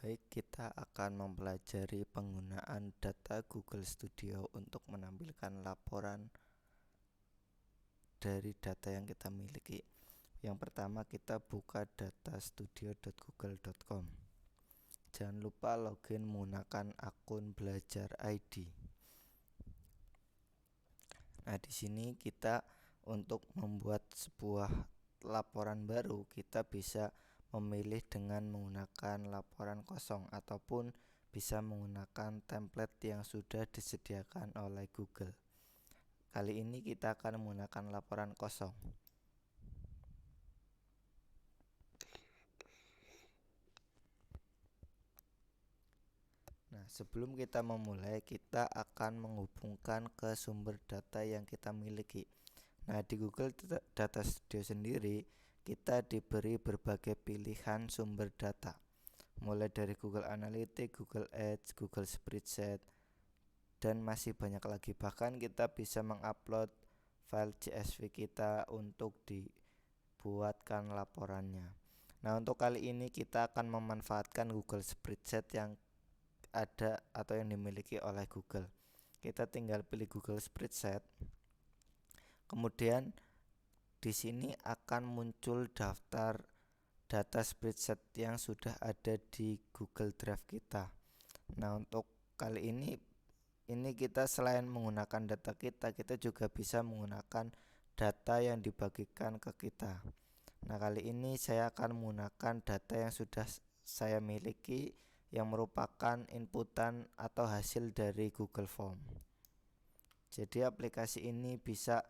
Baik, kita akan mempelajari penggunaan data Google Studio untuk menampilkan laporan dari data yang kita miliki. Yang pertama, kita buka datastudio.google.com. Jangan lupa login menggunakan akun Belajar ID. Nah, di sini kita untuk membuat sebuah laporan baru, kita bisa memilih dengan menggunakan laporan kosong ataupun bisa menggunakan template yang sudah disediakan oleh Google. Kali ini kita akan menggunakan laporan kosong. Nah, sebelum kita memulai, kita akan menghubungkan ke sumber data yang kita miliki. Nah, di Google Data Studio sendiri, kita diberi berbagai pilihan sumber data. Mulai dari Google Analytics, Google Ads, Google Spreadsheet, dan masih banyak lagi. Bahkan kita bisa mengupload file CSV kita untuk dibuatkan laporannya. Nah, untuk kali ini kita akan memanfaatkan Google Spreadsheet yang ada atau yang dimiliki oleh Google. Kita tinggal pilih Google Spreadsheet. Kemudian di sini akan muncul daftar data spreadsheet yang sudah ada di Google Drive kita. Nah, untuk kali ini kita selain menggunakan data kita juga bisa menggunakan data yang dibagikan ke kita. Nah, kali ini saya akan menggunakan data yang sudah saya miliki yang merupakan inputan atau hasil dari Google Form. Jadi aplikasi ini bisa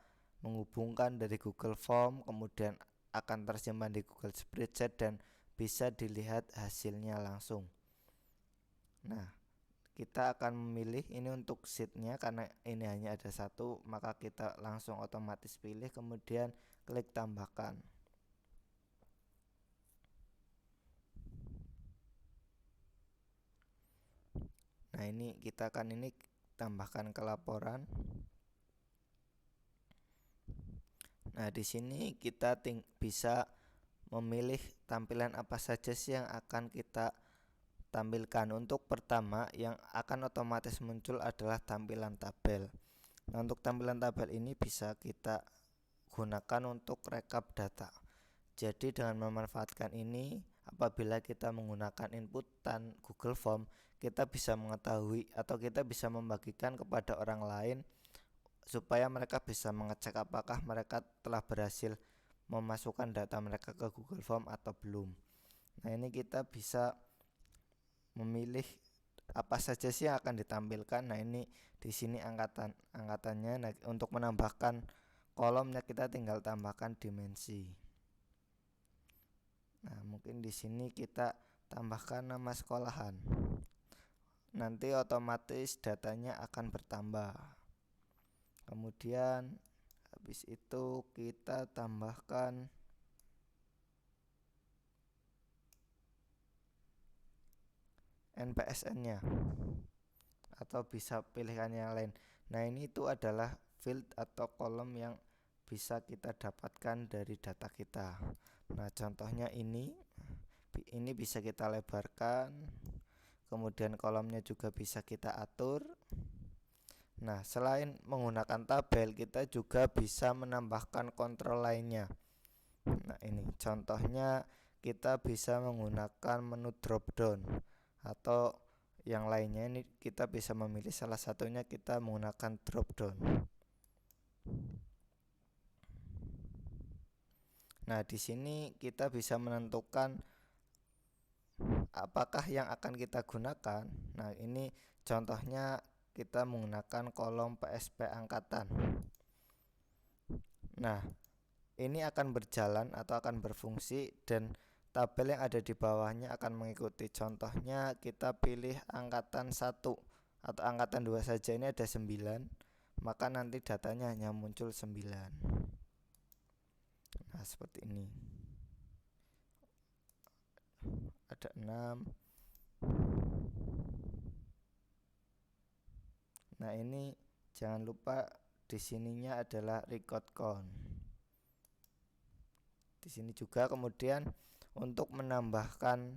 menghubungkan dari Google Form, kemudian akan tersimpan di Google Spreadsheet dan bisa dilihat hasilnya langsung. Nah, kita akan memilih ini untuk sheetnya karena ini hanya ada satu, maka kita langsung otomatis pilih kemudian klik tambahkan. Nah, ini kita akan tambahkan ke laporan. Nah, di sini kita bisa memilih tampilan apa saja sih yang akan kita tampilkan. Untuk pertama yang akan otomatis muncul adalah tampilan tabel. Nah, untuk tampilan tabel ini bisa kita gunakan untuk rekap data. Jadi dengan memanfaatkan ini, apabila kita menggunakan inputan Google Form, kita bisa mengetahui atau kita bisa membagikan kepada orang lain supaya mereka bisa mengecek apakah mereka telah berhasil memasukkan data mereka ke Google Form atau belum. Nah, ini kita bisa memilih apa saja sih yang akan ditampilkan. Nah, ini di sini angkatannya. Nah, untuk menambahkan kolomnya kita tinggal tambahkan dimensi. Nah, mungkin di sini kita tambahkan nama sekolahan. Nanti otomatis datanya akan bertambah. Kemudian habis itu kita tambahkan NPSN-nya atau bisa pilihan yang lain. Nah, ini itu adalah field atau kolom yang bisa kita dapatkan dari data kita. Nah, contohnya ini bisa kita lebarkan. Kemudian kolomnya juga bisa kita atur. Nah, selain menggunakan tabel, kita juga bisa menambahkan kontrol lainnya. Nah, ini contohnya kita bisa menggunakan menu drop down atau yang lainnya. Ini kita bisa memilih salah satunya, kita menggunakan drop down. Nah, di sini kita bisa menentukan apakah yang akan kita gunakan. Nah, ini contohnya kita menggunakan kolom PSP angkatan. Nah, ini akan berjalan atau akan berfungsi dan tabel yang ada di bawahnya akan mengikuti. Contohnya kita pilih angkatan 1 atau angkatan 2 saja, ini ada 9, maka nanti datanya hanya muncul 9. Nah, seperti ini. Ada 6. Nah, ini jangan lupa di sininya adalah record count. Di sini juga kemudian untuk menambahkan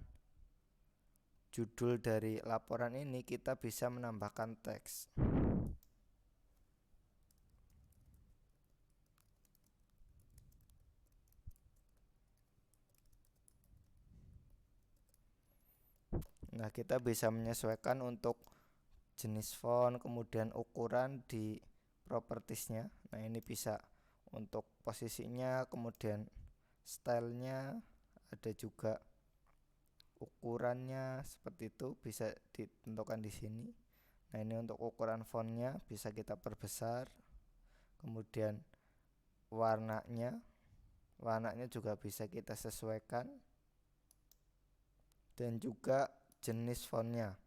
judul dari laporan ini kita bisa menambahkan teks. Nah, kita bisa menyesuaikan untuk jenis font, kemudian ukuran di propertiesnya. Nah, ini bisa untuk posisinya, kemudian stylenya, ada juga ukurannya seperti itu bisa ditentukan di sini. Nah, ini untuk ukuran fontnya bisa kita perbesar. Kemudian warnanya juga bisa kita sesuaikan, dan juga jenis fontnya.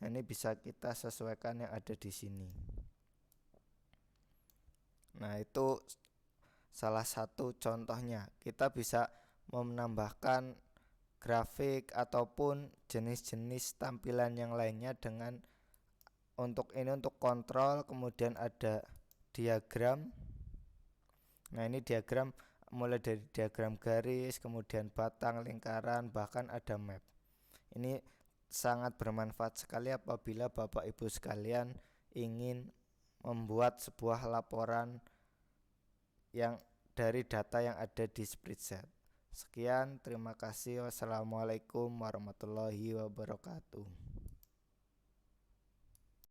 Nah, ini bisa kita sesuaikan yang ada di sini. Nah, itu salah satu contohnya. Kita bisa menambahkan grafik ataupun jenis-jenis tampilan yang lainnya dengan untuk kontrol. Kemudian ada diagram. Nah, ini diagram mulai dari diagram garis, kemudian batang, lingkaran, bahkan ada map. Ini sangat bermanfaat sekali apabila Bapak Ibu sekalian ingin membuat sebuah laporan yang dari data yang ada di spreadsheet. Sekian, terima kasih. Wassalamualaikum warahmatullahi wabarakatuh.